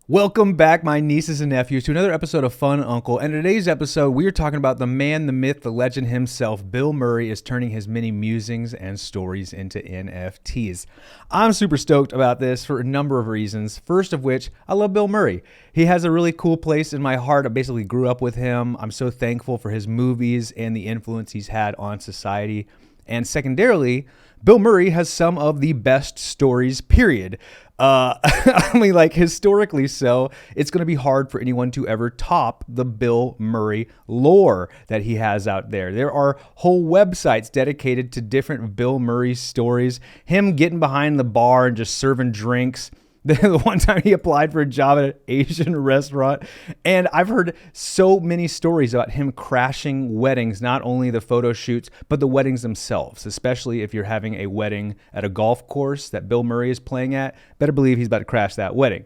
Welcome back, my nieces and nephews, to another episode of Fun Uncle. And in today's episode, we are talking about the man, the myth, the legend himself. Bill Murray is turning his many musings and stories into NFTs. I'm super stoked about this for a number of reasons. First of which, I love Bill Murray. He has a really cool place in my heart. I basically grew up with him. I'm so thankful for his movies and the influence he's had on society. And secondarily, Bill Murray has some of the best stories, period. I mean, like, historically so, it's going to be hard for anyone to ever top the Bill Murray lore that he has out there. There are whole websites dedicated to different Bill Murray stories. Him getting behind the bar and just serving drinks. The one time he applied for a job at an Asian restaurant. And I've heard so many stories about him crashing weddings, not only the photo shoots, but the weddings themselves, especially if you're having a wedding at a golf course that Bill Murray is playing at. Better believe he's about to crash that wedding.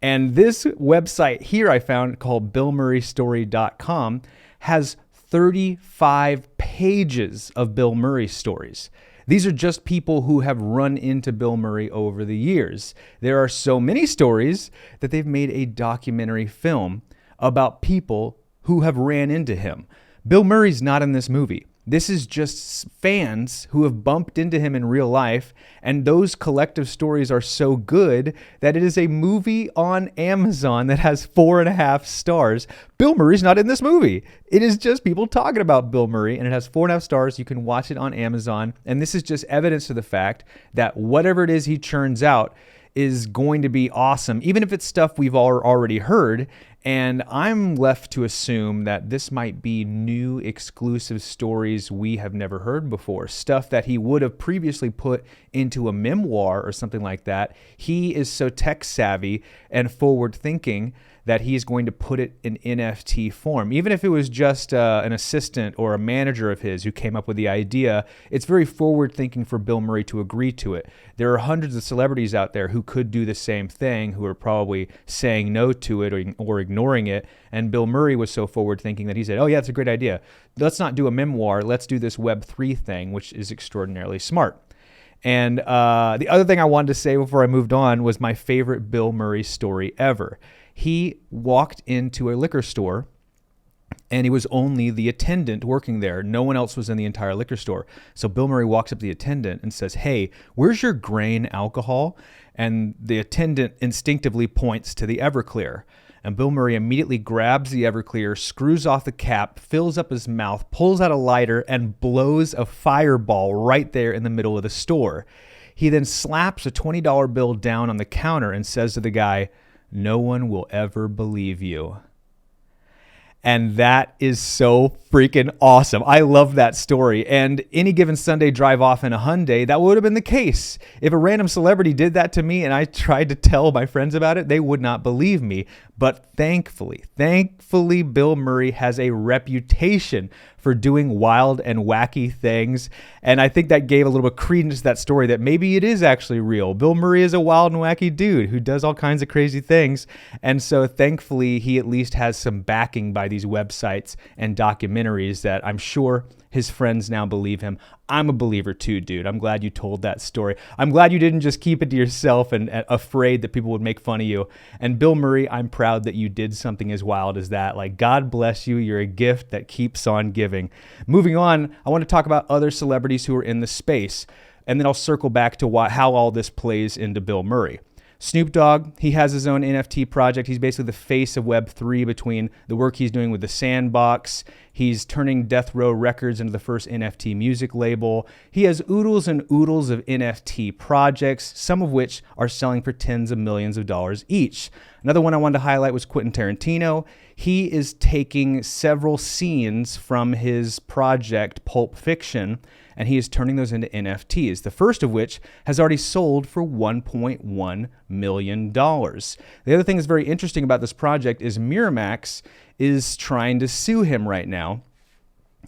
And this website here I found called BillMurrayStory.com has 35 pages of Bill Murray stories. These are just people who have run into Bill Murray over the years. There are so many stories that they've made a documentary film about people who have ran into him. Bill Murray's not in this movie. This is just fans who have bumped into him in real life, and those collective stories are so good that it is a movie on Amazon that has 4.5 stars. Bill Murray's not in this movie. It is just people talking about Bill Murray, and it has 4.5 stars. You can watch it on Amazon, and this is just evidence to the fact that whatever it is he churns out is going to be awesome, even if it's stuff we've already heard. And I'm left to assume that this might be new exclusive stories we have never heard before, stuff that he would have previously put into a memoir or something like that. He is so tech savvy and forward thinking that he's going to put it in NFT form. Even if it was just an assistant or a manager of his who came up with the idea, it's very forward thinking for Bill Murray to agree to it. There are hundreds of celebrities out there who could do the same thing, who are probably saying no to it or ignoring it. And Bill Murray was so forward thinking that he said, oh yeah, it's a great idea. Let's not do a memoir. Let's do this Web3 thing, which is extraordinarily smart. And the other thing I wanted to say before I moved on was my favorite Bill Murray story ever. He walked into a liquor store and he was only the attendant working there. No one else was in the entire liquor store. So Bill Murray walks up to the attendant and says, hey, where's your grain alcohol? And the attendant instinctively points to the Everclear. And Bill Murray immediately grabs the Everclear, screws off the cap, fills up his mouth, pulls out a lighter, and blows a fireball right there in the middle of the store. He then slaps a $20 bill down on the counter and says to the guy, no one will ever believe you. And that is so freaking awesome. I love that story. And any given Sunday drive off in a Hyundai, that would have been the case. If a random celebrity did that to me and I tried to tell my friends about it, they would not believe me. But thankfully, Bill Murray has a reputation for doing wild and wacky things. And I think that gave a little bit of credence to that story that maybe it is actually real. Bill Murray is a wild and wacky dude who does all kinds of crazy things. And so thankfully, he at least has some backing by these websites and documentaries that I'm sure his friends now believe him. I'm a believer too, dude. I'm glad you told that story. I'm glad you didn't just keep it to yourself and afraid that people would make fun of you. And Bill Murray, I'm proud that you did something as wild as that. Like, God bless you. You're a gift that keeps on giving. Moving on, I want to talk about other celebrities who are in the space, and then I'll circle back to how all this plays into Bill Murray. Snoop Dogg, he has his own NFT project. He's basically the face of Web3 between the work he's doing with the Sandbox. He's turning Death Row Records into the first NFT music label. He has oodles and oodles of NFT projects, some of which are selling for tens of millions of dollars each. Another one I wanted to highlight was Quentin Tarantino. He is taking several scenes from his project Pulp Fiction, and he is turning those into NFTs, the first of which has already sold for $1.1 million. The other thing that's very interesting about this project is Miramax is trying to sue him right now.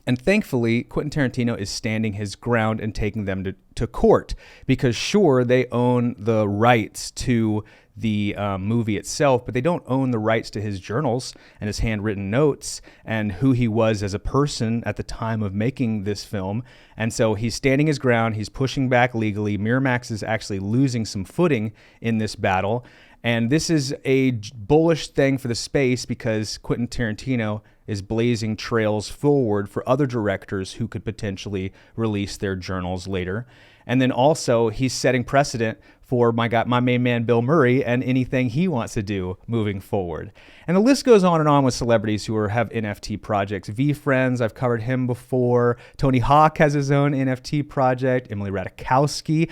And thankfully, Quentin Tarantino is standing his ground and taking them to court because, sure, they own the rights to the movie itself, but they don't own the rights to his journals and his handwritten notes and who he was as a person at the time of making this film. And so he's standing his ground. He's pushing back legally. Miramax is actually losing some footing in this battle. And this is a bullish thing for the space because Quentin Tarantino is blazing trails forward for other directors who could potentially release their journals later. And then also he's setting precedent for my main man, Bill Murray, and anything he wants to do moving forward. And the list goes on and on with celebrities who have NFT projects. VeeFriends, I've covered him before. Tony Hawk has his own NFT project. Emily Ratajkowski,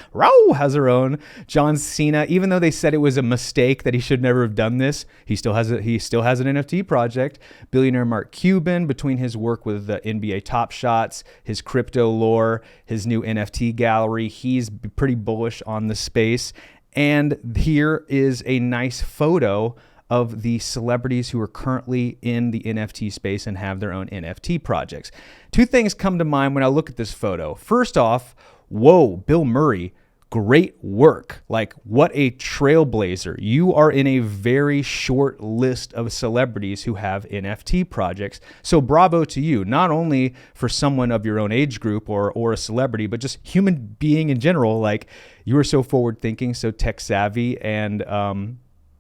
has her own. John Cena, even though they said it was a mistake that he should never have done this, he still has an NFT project. Billionaire Mark Cuban, between his work with the NBA Top Shots, his crypto lore, his new NFT gallery, he's pretty bullish on the space. And here is a nice photo of the celebrities who are currently in the NFT space and have their own NFT projects. Two things come to mind when I look at this photo. First off, whoa, Bill Murray, great work. Like, what a trailblazer. You are in a very short list of celebrities who have NFT projects. So bravo to you, not only for someone of your own age group or a celebrity, but just human being in general. Like, you are so forward thinking, so tech savvy, and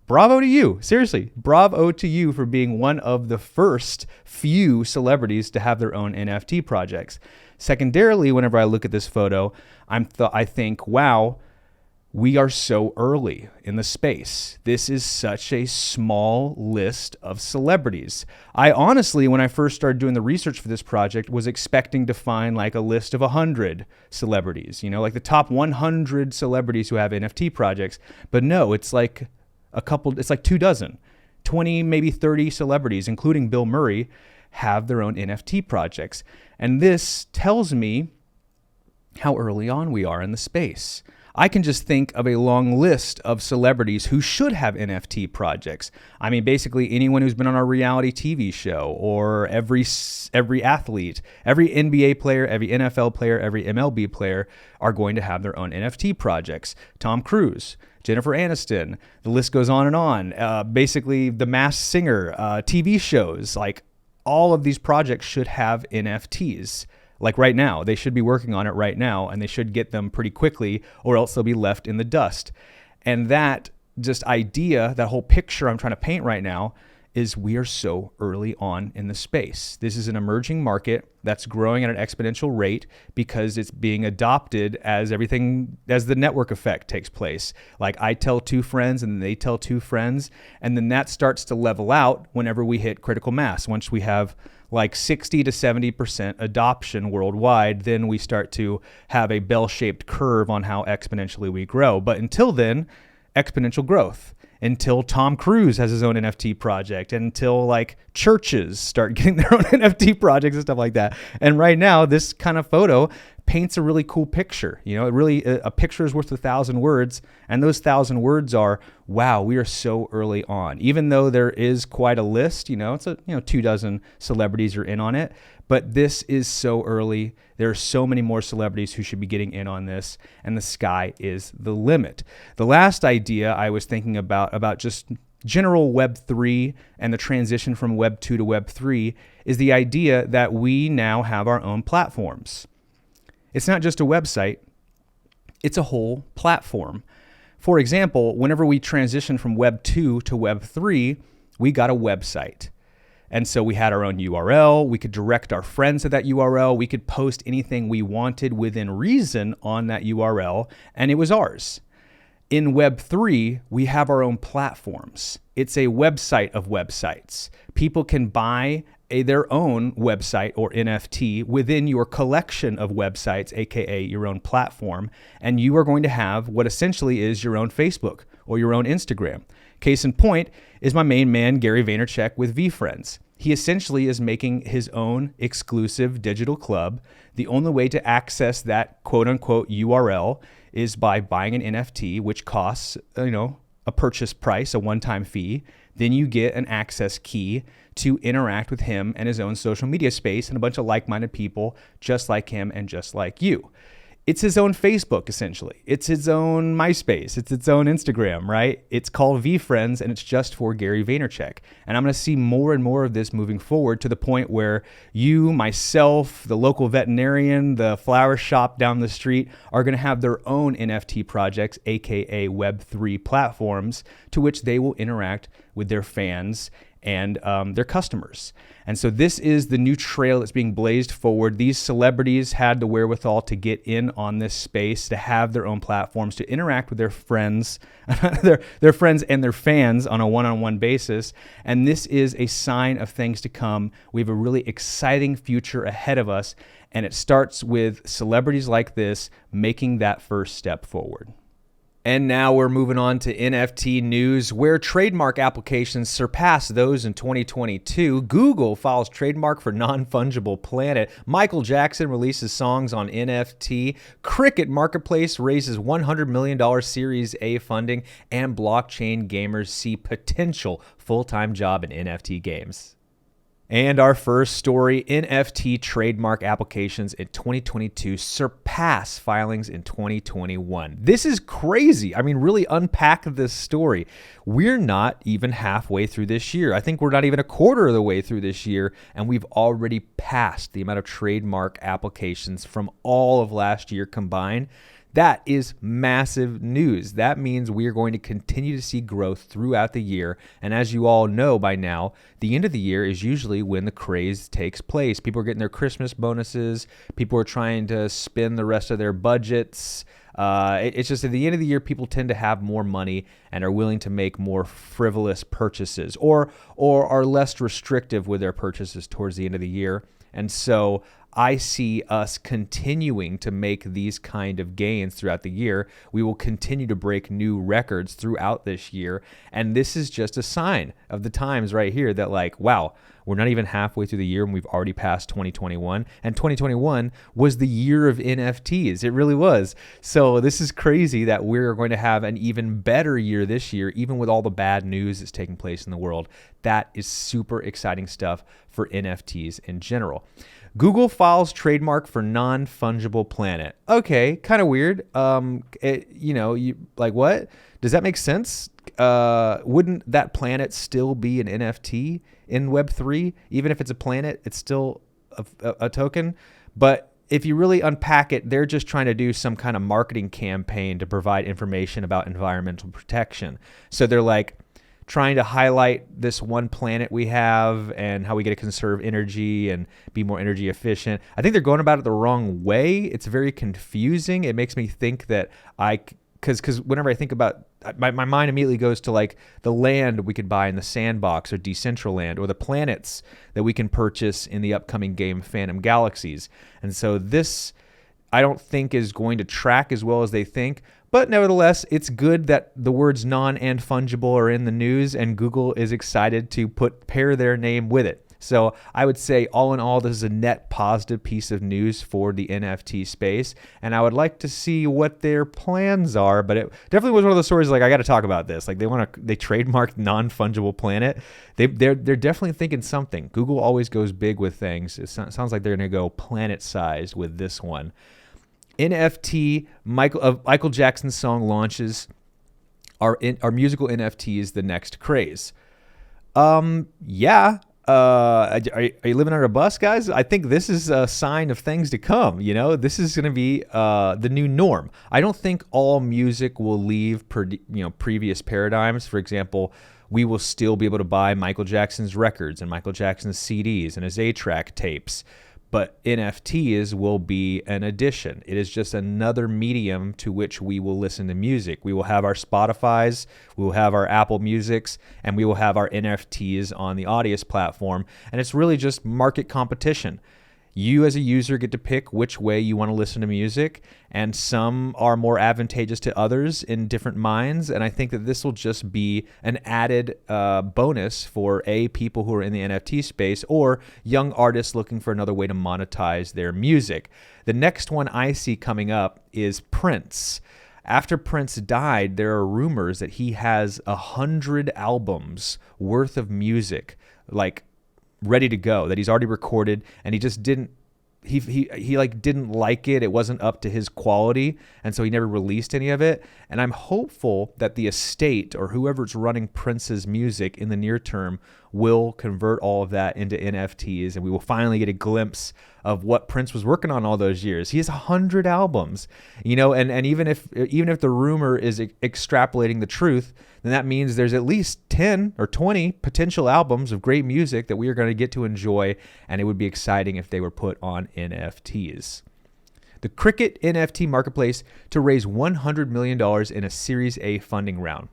bravo to you. Seriously, bravo to you for being one of the first few celebrities to have their own NFT projects. Secondarily, whenever I look at this photo, I think, wow, we are so early in the space. This is such a small list of celebrities. I honestly, when I first started doing the research for this project, was expecting to find like a list of 100 celebrities, like the top 100 celebrities who have NFT projects. But no, it's like it's like 24, 20, maybe 30 celebrities, including Bill Murray, have their own NFT projects. And this tells me how early on we are in the space. I can just think of a long list of celebrities who should have NFT projects. I mean, basically anyone who's been on a reality TV show, or every athlete, every NBA player, every NFL player, every MLB player are going to have their own NFT projects. Tom Cruise, Jennifer Aniston, the list goes on and on. Basically, The Masked Singer, TV shows, like all of these projects should have NFTs. Like right now, they should be working on it right now, and they should get them pretty quickly, or else they'll be left in the dust. And that just idea, that whole picture I'm trying to paint right now, is we are so early on in the space. This is an emerging market that's growing at an exponential rate because it's being adopted as the network effect takes place. Like, I tell two friends and they tell two friends, and then that starts to level out whenever we hit critical mass. Once we have like 60 to 70% adoption worldwide, then we start to have a bell-shaped curve on how exponentially we grow. But until then, exponential growth. Until Tom Cruise has his own NFT project, until like churches start getting their own NFT projects and stuff like that. And right now, this kind of photo paints a really cool picture. A picture is worth 1,000 words. And those 1,000 words are, wow, we are so early on. Even though there is quite a list, it's 24 celebrities are in on it. But this is so early. There are so many more celebrities who should be getting in on this, and the sky is the limit. The last idea I was thinking about just general Web3 and the transition from Web 2 to Web 3 is the idea that we now have our own platforms. It's not just a website, it's a whole platform. For example, whenever we transition from Web 2 to Web 3, we got a website. And so we had our own URL. We could direct our friends to that URL. We could post anything we wanted within reason on that URL, and it was ours. In Web3, we have our own platforms. It's a website of websites. People can buy their own website or NFT within your collection of websites, aka your own platform, and you are going to have what essentially is your own Facebook or your own Instagram. Case in point is my main man, Gary Vaynerchuk, with VeeFriends. He essentially is making his own exclusive digital club. The only way to access that quote-unquote URL is by buying an NFT, which costs, a purchase price, a one-time fee. Then you get an access key to interact with him and his own social media space and a bunch of like-minded people just like him and just like you. It's his own Facebook, essentially. It's his own MySpace. It's its own Instagram, right? It's called VFriends, and it's just for Gary Vaynerchuk. And I'm going to see more and more of this moving forward to the point where you, myself, the local veterinarian, the flower shop down the street are going to have their own NFT projects, aka Web3 platforms, to which they will interact with their fans and their customers. And so this is the new trail that's being blazed forward. These celebrities had the wherewithal to get in on this space, to have their own platforms, to interact with their friends, their friends and their fans on a one-on-one basis. And this is a sign of things to come. We have a really exciting future ahead of us. And it starts with celebrities like this making that first step forward. And now we're moving on to NFT news, where trademark applications surpass those in 2022. Google files trademark for non-fungible planet. Michael Jackson releases songs on NFT. Cricket Marketplace raises $100 million Series A funding. And blockchain gamers see potential full-time job in NFT games. And our first story, NFT trademark applications in 2022 surpass filings in 2021. This is crazy. I mean, really unpack this story. We're not even halfway through this year. I think we're not even a quarter of the way through this year, and we've already passed the amount of trademark applications from all of last year combined. That is massive news. That means we are going to continue to see growth throughout the year. And as you all know by now, the end of the year is usually when the craze takes place. People are getting their Christmas bonuses. People are trying to spend the rest of their budgets. It's just at the end of the year, people tend to have more money and are willing to make more frivolous purchases or are less restrictive with their purchases towards the end of the year. And so I see us continuing to make these kind of gains throughout the year. We will continue to break new records throughout this year. And this is just a sign of the times right here that, like, wow, we're not even halfway through the year and we've already passed 2021. And 2021 was the year of NFTs. It really was. So this is crazy that we're going to have an even better year this year, even with all the bad news that's taking place in the world. That is super exciting stuff for NFTs in general. Google files trademark for non-fungible planet. Okay, kind of weird. You like, what? Does that make sense? Wouldn't that planet still be an NFT in Web3? Even if it's a planet, it's still a token. But if you really unpack it, they're just trying to do some kind of marketing campaign to provide information about environmental protection. So they're like trying to highlight this one planet we have and how we get to conserve energy and be more energy efficient. I think they're going about it the wrong way. It's very confusing. It makes me think that because whenever I think about, my mind immediately goes to like the land we could buy in the Sandbox or Decentraland, or the planets that we can purchase in the upcoming game Phantom Galaxies. And so this, I don't think, is going to track as well as they think. But nevertheless, it's good that the words non and fungible are in the news, and Google is excited to pair their name with it. So I would say, all in all, this is a net positive piece of news for the NFT space, and I would like to see what their plans are. But it definitely was one of those stories like, I got to talk about this. Like, they trademarked non-fungible planet. They're definitely thinking something. Google always goes big with things. It sounds like they're going to go planet-sized with this one. NFT Michael Jackson's song launches. Our musical NFTs the next craze. Yeah. Are you living under a bus, guys? I think this is a sign of things to come. You know, this is going to be the new norm. I don't think all music will leave previous paradigms. For example, we will still be able to buy Michael Jackson's records and Michael Jackson's CDs and his A-track tapes. But NFTs will be an addition. It is just another medium to which we will listen to music. We will have our Spotifys, we will have our Apple Musics, and we will have our NFTs on the Audius platform. And it's really just market competition. You as a user get to pick which way you want to listen to music, and some are more advantageous to others in different minds. And I think that this will just be an added bonus for people who are in the NFT space, or young artists looking for another way to monetize their music. The next one I see coming up is Prince. After Prince died, there are rumors that he has 100 albums worth of music, like, ready to go, that he's already recorded, and he just didn't he like didn't like it. It wasn't up to his quality, and so he never released any of it. And I'm hopeful that the estate or whoever's running Prince's music in the near term will convert all of that into NFTs, and we will finally get a glimpse of what Prince was working on all those years. He has 100 albums, and even if the rumor is extrapolating the truth, then that means there's at least 10 or 20 potential albums of great music that we are going to get to enjoy, and it would be exciting if they were put on NFTs. The Cricket NFT marketplace to raise $100 million in a Series A funding round.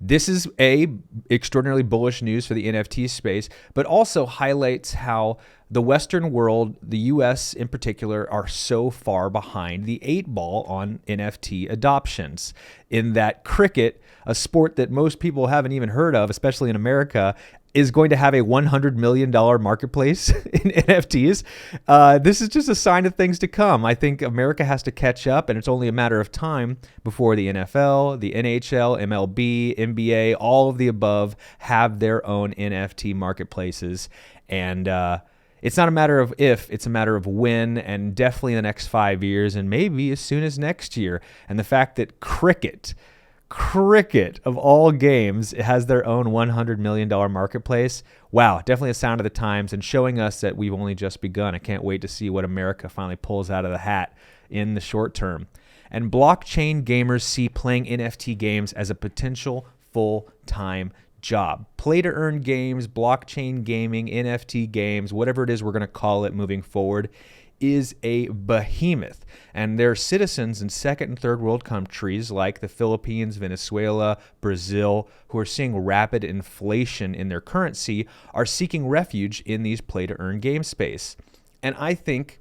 This is extraordinarily bullish news for the NFT space, but also highlights how the Western world, the US in particular, are so far behind the 8 ball on NFT adoptions. In that Cricket, a sport that most people haven't even heard of, especially in America, is going to have a $100 million marketplace in NFTs. This is just a sign of things to come. I think America has to catch up, and it's only a matter of time before the NFL, the NHL, MLB, NBA, all of the above have their own NFT marketplaces. And it's not a matter of if, it's a matter of when, and definitely in the next 5 years, and maybe as soon as next year. And the fact that Cricket of all games has their own $100 million marketplace. Wow, definitely a sound of the times and showing us that we've only just begun. I can't wait to see what America finally pulls out of the hat in the short term. And blockchain gamers see playing NFT games as a potential full-time job. Play-to-earn games, blockchain gaming, NFT games, whatever it is we're going to call it moving forward, is a behemoth. And their citizens in second and third world countries like the Philippines, Venezuela, Brazil, who are seeing rapid inflation in their currency, are seeking refuge in these play-to-earn game space. And I think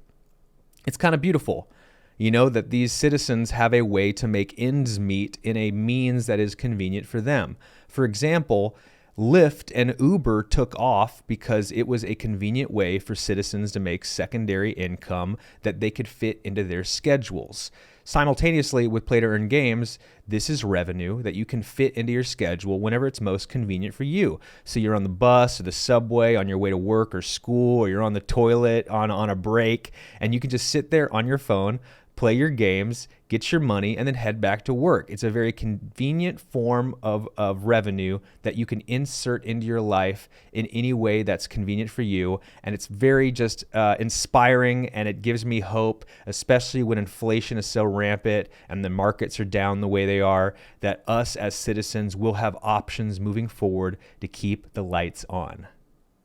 it's kind of beautiful, that these citizens have a way to make ends meet in a means that is convenient for them. For example, Lyft and Uber took off because it was a convenient way for citizens to make secondary income that they could fit into their schedules. Simultaneously, with play-to-earn games, this is revenue that you can fit into your schedule whenever it's most convenient for you. So you're on the bus or the subway on your way to work or school, or you're on the toilet on a break, and you can just sit there on your phone, play your games, get your money, and then head back to work. It's a very convenient form of revenue that you can insert into your life in any way that's convenient for you. And it's very just inspiring, and it gives me hope, especially when inflation is so rampant and the markets are down the way they are, that us as citizens will have options moving forward to keep the lights on.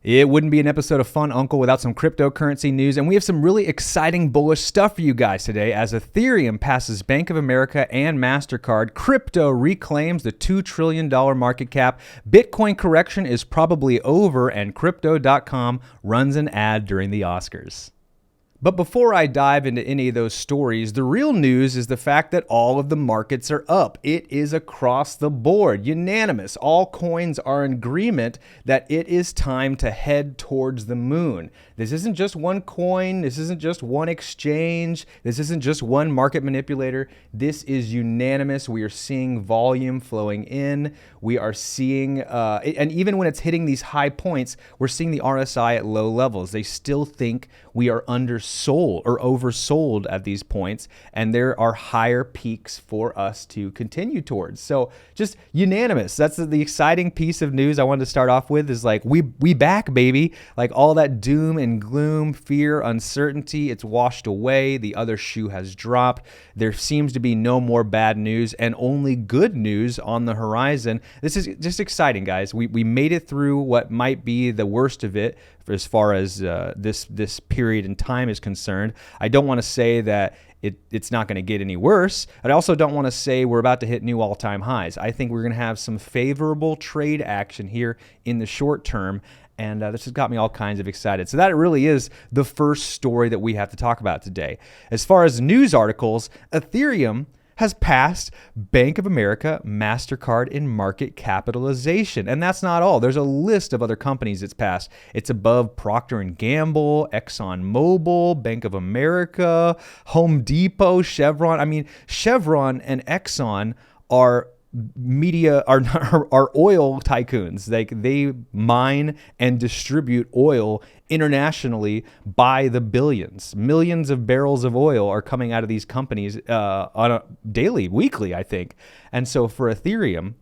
It wouldn't be an episode of Fun Uncle without some cryptocurrency news, and we have some really exciting bullish stuff for you guys today. As Ethereum passes Bank of America and MasterCard, crypto reclaims the $2 trillion market cap, Bitcoin correction is probably over, and Crypto.com runs an ad during the Oscars. But before I dive into any of those stories, the real news is the fact that all of the markets are up. It is across the board, unanimous. All coins are in agreement that it is time to head towards the moon. This isn't just one coin. This isn't just one exchange. This isn't just one market manipulator. This is unanimous. We are seeing volume flowing in. We are seeing, and even when it's hitting these high points, we're seeing the RSI at low levels. They still think we are undersold or oversold at these points, and there are higher peaks for us to continue towards. So just unanimous. That's the exciting piece of news I wanted to start off with, is like, we back, baby. Like all that doom and gloom, fear, uncertainty, it's washed away. The other shoe has dropped. There seems to be no more bad news and only good news on the horizon. This is just exciting, guys. We made it through what might be the worst of it as far as this period in time is concerned. I don't want to say that it's not going to get any worse. I also don't want to say we're about to hit new all-time highs. I think we're going to have some favorable trade action here in the short term, and this has got me all kinds of excited. So that really is the first story that we have to talk about today. As far as news articles, Ethereum has passed Bank of America, MasterCard in market capitalization. And that's not all. There's a list of other companies it's passed. It's above Procter & Gamble, ExxonMobil, Bank of America, Home Depot, Chevron. I mean, Chevron and Exxon are media are oil tycoons. Like, they mine and distribute oil internationally by the billions. Millions of barrels of oil are coming out of these companies on a daily, weekly, I think. And so for Ethereum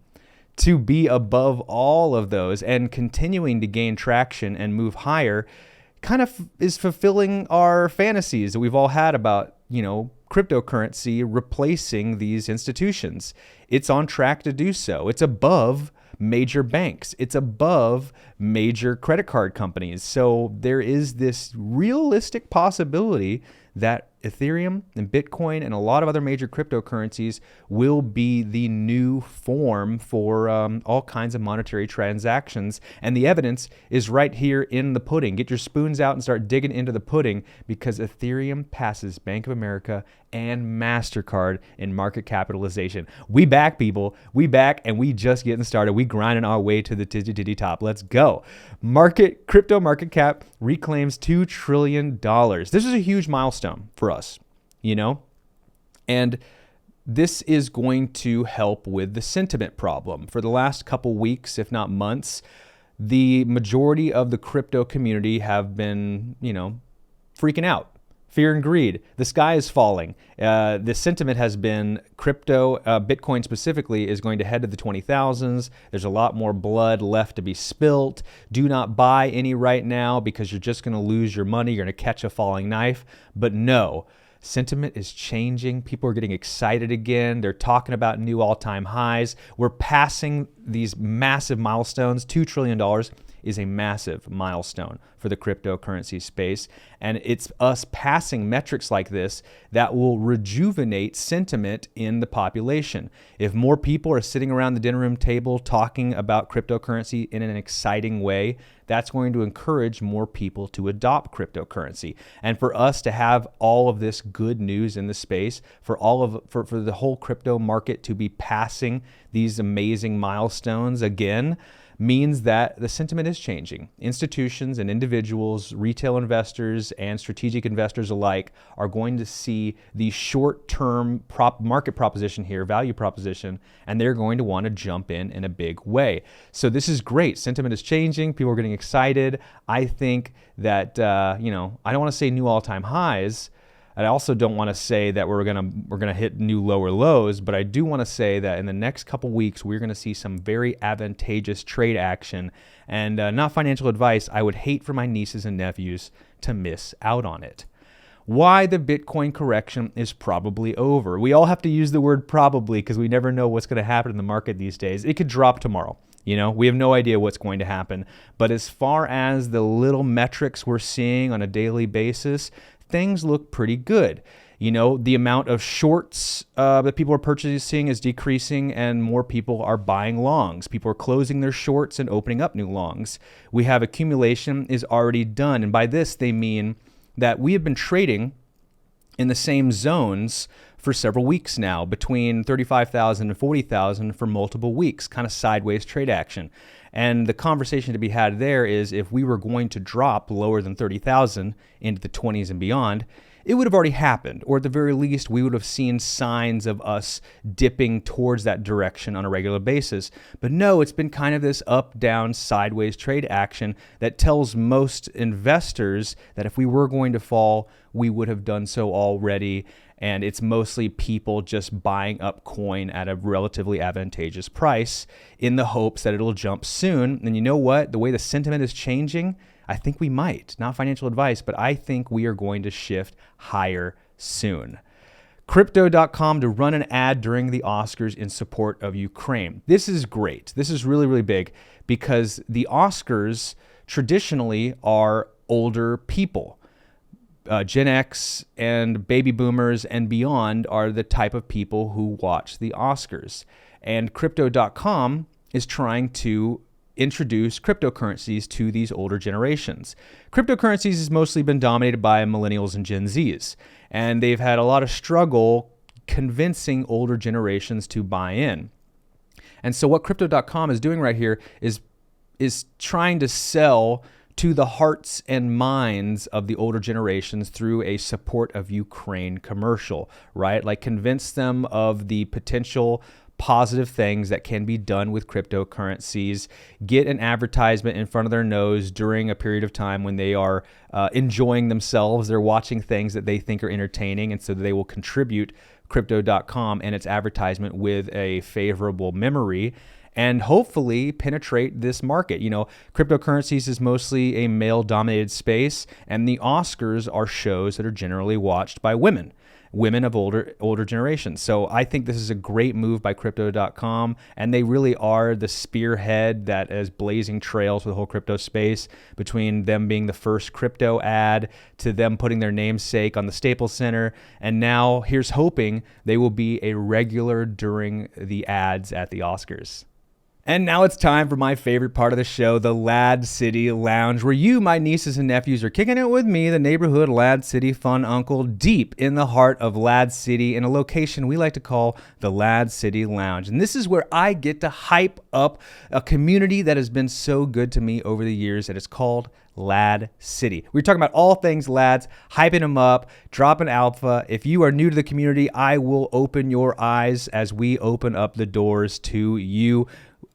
to be above all of those and continuing to gain traction and move higher kind of is fulfilling our fantasies that we've all had about, cryptocurrency replacing these institutions. It's on track to do so. It's above major banks. It's above major credit card companies. So there is this realistic possibility that Ethereum and Bitcoin and a lot of other major cryptocurrencies will be the new form for all kinds of monetary transactions. And the evidence is right here in the pudding. Get your spoons out and start digging into the pudding, because Ethereum passes Bank of America and MasterCard in market capitalization. We back, people. We back, and we just getting started. We grinding our way to the titty top. Let's go. Crypto market cap reclaims $2 trillion. This is a huge milestone for us, and this is going to help with the sentiment problem. For the last couple weeks, if not months, the majority of the crypto community have been, freaking out. Fear and greed. The sky is falling. The sentiment has been crypto, Bitcoin specifically, is going to head to the 20,000s. There's a lot more blood left to be spilt. Do not buy any right now, because you're just going to lose your money. You're going to catch a falling knife. But no, sentiment is changing. People are getting excited again. They're talking about new all-time highs. We're passing these massive milestones. $2 trillion is a massive milestone for the cryptocurrency space. And it's us passing metrics like this that will rejuvenate sentiment in the population. If more people are sitting around the dinner room table talking about cryptocurrency in an exciting way, that's going to encourage more people to adopt cryptocurrency. And for us to have all of this good news in the space, for the whole crypto market to be passing these amazing milestones again, means that the sentiment is changing. Institutions and individuals, retail investors and strategic investors alike, are going to see the short-term market proposition here, value proposition, and they're going to want to jump in a big way. So this is great. Sentiment is changing. People are getting excited. I think that, I don't want to say new all-time highs. I also don't want to say that we're gonna hit new lower lows, but I do want to say that in the next couple weeks we're going to see some very advantageous trade action. And not financial advice, I would hate for my nieces and nephews to miss out on it. Why the Bitcoin correction is probably over. We all have to use the word probably, because we never know what's going to happen in the market these days. It could drop tomorrow. We have no idea what's going to happen. But as far as the little metrics we're seeing on a daily basis, things look pretty good. The amount of shorts that people are purchasing is decreasing, and more people are buying longs. People are closing their shorts and opening up new longs. We have accumulation is already done. And by this, they mean that we have been trading in the same zones for several weeks now, between 35,000 and 40,000 for multiple weeks, kind of sideways trade action. And the conversation to be had there is, if we were going to drop lower than 30,000 into the 20s and beyond, it would have already happened, or at the very least, we would have seen signs of us dipping towards that direction on a regular basis. But no, it's been kind of this up, down, sideways trade action that tells most investors that if we were going to fall, we would have done so already. And it's mostly people just buying up coin at a relatively advantageous price in the hopes that it'll jump soon. And you know what? The way the sentiment is changing, I think we might. Not financial advice, but I think we are going to shift higher soon. Crypto.com to run an ad during the Oscars in support of Ukraine. This is great. This is really, really big, because the Oscars traditionally are older people. Gen X and baby boomers and beyond are the type of people who watch the Oscars. And Crypto.com is trying to introduce cryptocurrencies to these older generations. Cryptocurrencies has mostly been dominated by millennials and Gen Zs, and they've had a lot of struggle convincing older generations to buy in. And so what Crypto.com is doing right here is trying to sell to the hearts and minds of the older generations through a support of Ukraine commercial, right? Like, convince them of the potential positive things that can be done with cryptocurrencies. Get an advertisement in front of their nose during a period of time when they are enjoying themselves. They're watching things that they think are entertaining, and so they will contribute crypto.com and its advertisement with a favorable memory and hopefully penetrate this market. You know, cryptocurrencies is mostly a male-dominated space, and the Oscars are shows that are generally watched by women of older generations. So I think this is a great move by crypto.com, and they really are the spearhead that is blazing trails for the whole crypto space, between them being the first crypto ad to them putting their namesake on the Staples Center, and now here's hoping they will be a regular during the ads at the Oscars. And now it's time for my favorite part of the show, the LADZ City Lounge, where you, my nieces and nephews, are kicking it with me, the neighborhood LADZ City fun uncle, deep in the heart of LADZ City, in a location we like to call the LADZ City Lounge. And this is where I get to hype up a community that has been so good to me over the years, and it's called LADZ City. We're talking about all things LADZ, hyping them up, dropping alpha. If you are new to the community, I will open your eyes as we open up the doors to you.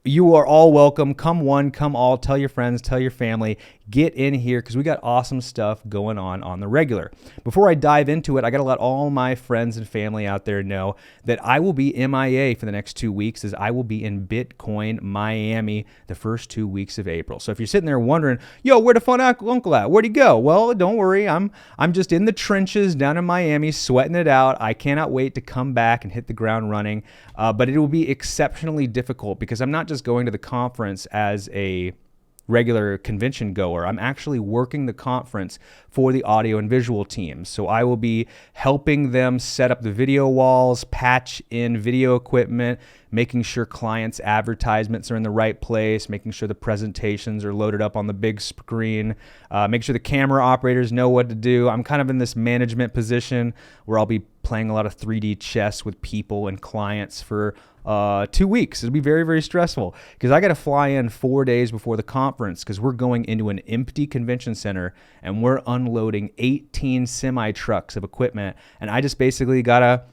You are all welcome. Come one, come all. Tell your friends, tell your family. Get in here because we got awesome stuff going on the regular. Before I dive into it, I got to let all my friends and family out there know that I will be MIA for the next 2 weeks, as I will be in Bitcoin Miami the first 2 weeks of April. So if you're sitting there wondering, yo, where the fun uncle at? Where'd he go? Well, don't worry. I'm just in the trenches down in Miami, sweating it out. I cannot wait to come back and hit the ground running. But it will be exceptionally difficult because I'm not just going to the conference as a regular convention goer. I'm actually working the conference for the audio and visual teams. So I will be helping them set up the video walls, patch in video equipment, making sure clients' advertisements are in the right place, making sure the presentations are loaded up on the big screen, make sure the camera operators know what to do. I'm kind of in this management position where I'll be playing a lot of 3D chess with people and clients for 2 weeks. It'll be very, very stressful because I got to fly in 4 days before the conference because we're going into an empty convention center and we're unloading 18 semi trucks of equipment. And I just basically got to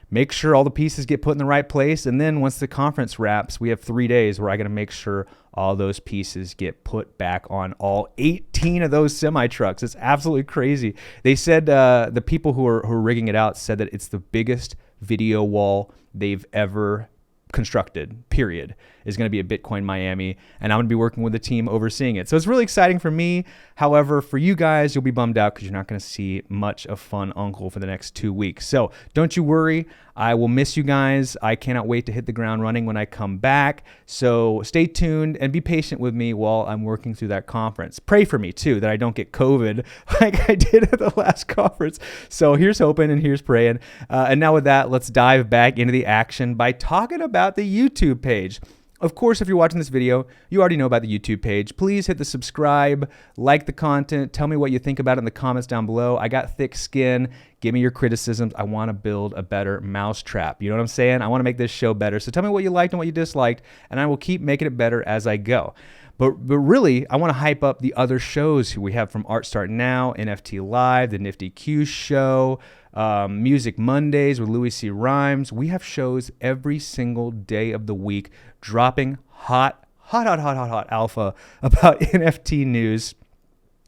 make sure all the pieces get put in the right place. And then once the conference wraps, we have 3 days where I got to make sure all those pieces get put back on all 18 of those semi trucks. It's absolutely crazy. They said the people who are rigging it out said that it's the biggest video wall they've ever constructed, period, is going to be at Bitcoin Miami, and I'm going to be working with the team overseeing it. So it's really exciting for me. However, for you guys, you'll be bummed out because you're not going to see much of Fun Uncle for the next 2 weeks. So don't you worry. I will miss you guys. I cannot wait to hit the ground running when I come back. So stay tuned and be patient with me while I'm working through that conference. Pray for me too, that I don't get COVID like I did at the last conference. So here's hoping and here's praying. And now with that, let's dive back into the action by talking about the YouTube page. Of course, if you're watching this video, you already know about the YouTube page. Please hit the subscribe, like the content, tell me what you think about it in the comments down below. I got thick skin. Give me your criticisms. I want to build a better mousetrap. You know what I'm saying? I want to make this show better. So tell me what you liked and what you disliked, and I will keep making it better as I go. But really, I want to hype up the other shows we have from Art Start Now, NFT Live, the Nifty Q Show, Music Mondays with Louis C. Rhymes. We have shows every single day of the week dropping hot alpha about NFT news.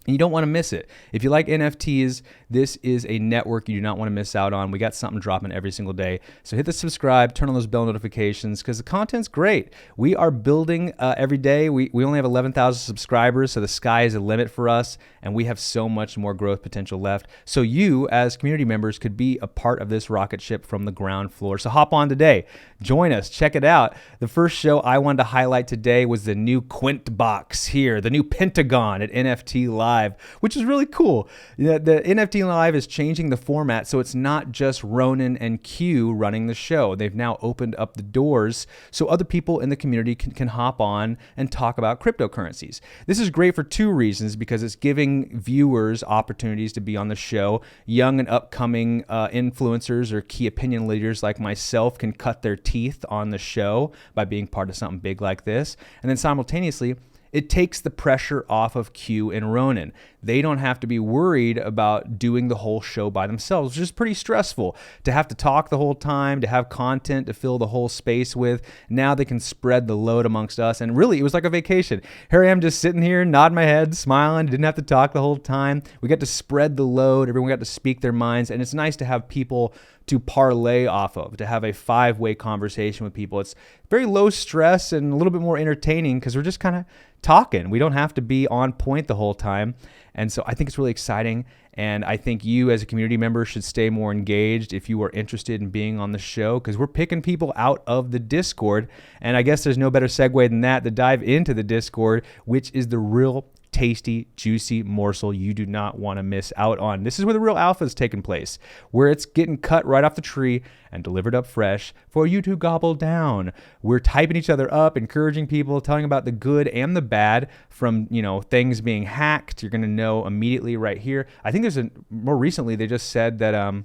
And you don't want to miss it. If you like NFTs, this is a network you do not want to miss out on. We got something dropping every single day. So hit the subscribe, turn on those bell notifications because the content's great. We are building every day. We only have 11,000 subscribers, so the sky is the limit for us, and we have so much more growth potential left. So you, as community members, could be a part of this rocket ship from the ground floor. So hop on today. Join us. Check it out. The first show I wanted to highlight today was the new Quint box here, the new Pentagon at NFT Live, which is really cool. The NFT Live is changing the format, so it's not just Ronan and Q running the show. They've now opened up the doors so other people in the community can hop on and talk about cryptocurrencies. This is great for two reasons, because it's giving viewers opportunities to be on the show. Young and upcoming influencers or key opinion leaders like myself can cut their teeth on the show by being part of something big like this. And then simultaneously, It takes the pressure off of Q and Ronan. They don't have to be worried about doing the whole show by themselves, which is pretty stressful to have to talk the whole time, to have content to fill the whole space with. Now they can spread the load amongst us. And really, it was like a vacation. Here I am just sitting here, nodding my head, smiling, didn't have to talk the whole time. We got to spread the load. Everyone got to speak their minds. And it's nice to have people to parlay off of, to have a 5-way conversation with people. It's very low stress and a little bit more entertaining because we're just kind of talking. We don't have to be on point the whole time. And so I think it's really exciting. And I think you as a community member should stay more engaged if you are interested in being on the show, because we're picking people out of the Discord. And I guess there's no better segue than that to dive into the Discord, which is the real tasty, juicy morsel you do not want to miss out on. This is where the real alpha is taking place, where it's getting cut right off the tree and delivered up fresh for you to gobble down. We're typing each other up, encouraging people, telling about the good and the bad from, things being hacked. You're going to know immediately right here. I think more recently, they just said that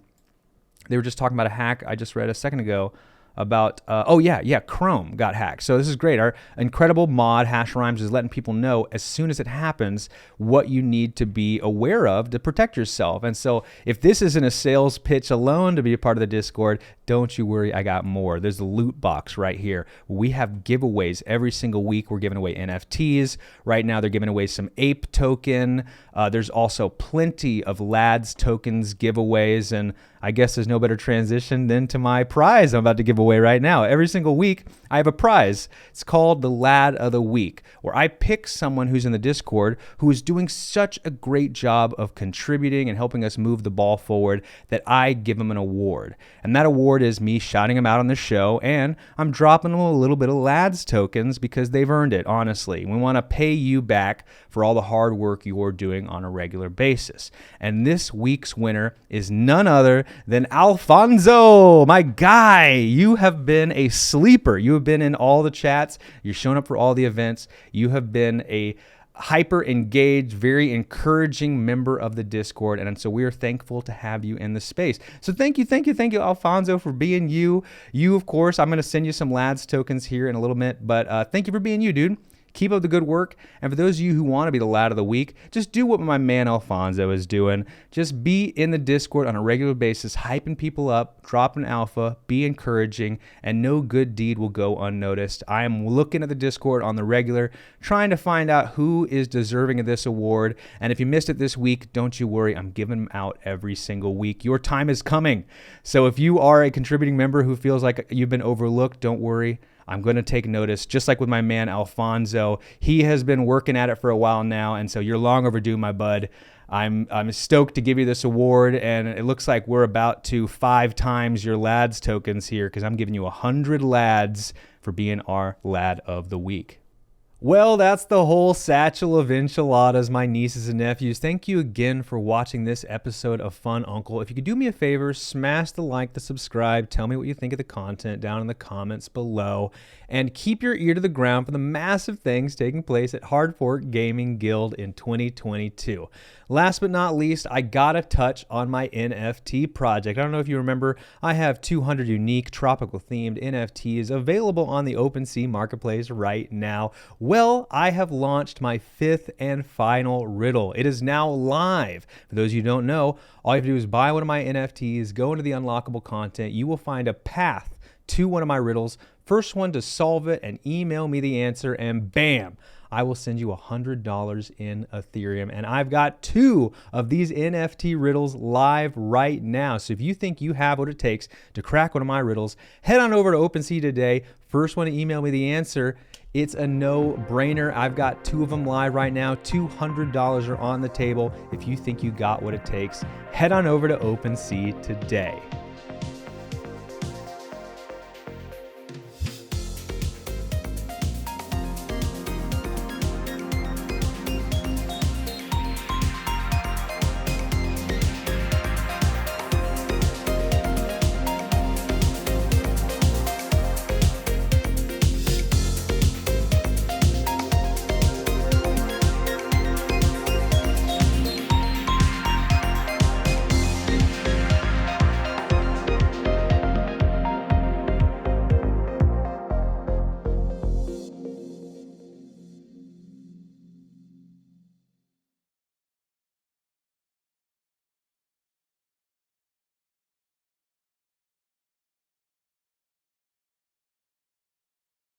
they were just talking about a hack I just read a second ago about, Chrome got hacked. So this is great. Our incredible mod, Hash Rhymes, is letting people know as soon as it happens what you need to be aware of to protect yourself. And so if this isn't a sales pitch alone to be a part of the Discord, don't you worry, I got more. There's the loot box right here. We have giveaways every single week. We're giving away NFTs. Right now, they're giving away some ape token. There's also plenty of LADZ tokens giveaways. And I guess there's no better transition than to my prize I'm about to give away right now. Every single week, I have a prize. It's called the Lad of the Week, where I pick someone who's in the Discord who is doing such a great job of contributing and helping us move the ball forward that I give them an award. And that award is me shouting them out on the show, and I'm dropping them a little bit of LADZ tokens because they've earned it, honestly. We want to pay you back for all the hard work you're doing on a regular basis. And this week's winner is none other than Alfonso, my guy. You have been a sleeper. You have been in all the chats. You're showing up for all the events. You have been a hyper engaged, very encouraging member of the Discord. And so we are thankful to have you in the space. So thank you, Alfonso, for being you. You, of course, I'm going to send you some LADZ tokens here in a little bit, but thank you for being you, dude. Keep up the good work. And for those of you who want to be the Lad of the Week, just do what my man Alfonso is doing. Just be in the Discord on a regular basis, hyping people up, dropping alpha, be encouraging, and no good deed will go unnoticed. I am looking at the Discord on the regular, trying to find out who is deserving of this award. And if you missed it this week, don't you worry. I'm giving them out every single week. Your time is coming. So if you are a contributing member who feels like you've been overlooked, don't worry. I'm going to take notice, just like with my man Alfonso. He has been working at it for a while now, and so you're long overdue, my bud. I'm stoked to give you this award, and it looks like we're about to 5 times your LADZ tokens here because I'm giving you 100 LADZ for being our Lad of the Week. Well, that's the whole satchel of enchiladas, my nieces and nephews. Thank you again for watching this episode of Fun Uncle. If you could do me a favor, smash the like, the subscribe, tell me what you think of the content down in the comments below, and keep your ear to the ground for the massive things taking place at Hard Fork Gaming Guild in 2022. Last but not least, I gotta touch on my NFT project. I don't know if you remember, I have 200 unique tropical themed NFTs available on the OpenSea marketplace right now. Well, I have launched my 5th and final riddle. It is now live. For those of you who don't know, all you have to do is buy one of my NFTs, go into the unlockable content. You will find a path to one of my riddles. First one to solve it and email me the answer, and bam, I will send you $100 in Ethereum. And I've got 2 of these NFT riddles live right now. So if you think you have what it takes to crack one of my riddles, head on over to OpenSea today. First one to email me the answer. It's a no-brainer. I've got 2 of them live right now. $200 are on the table. If you think you got what it takes, head on over to OpenSea today.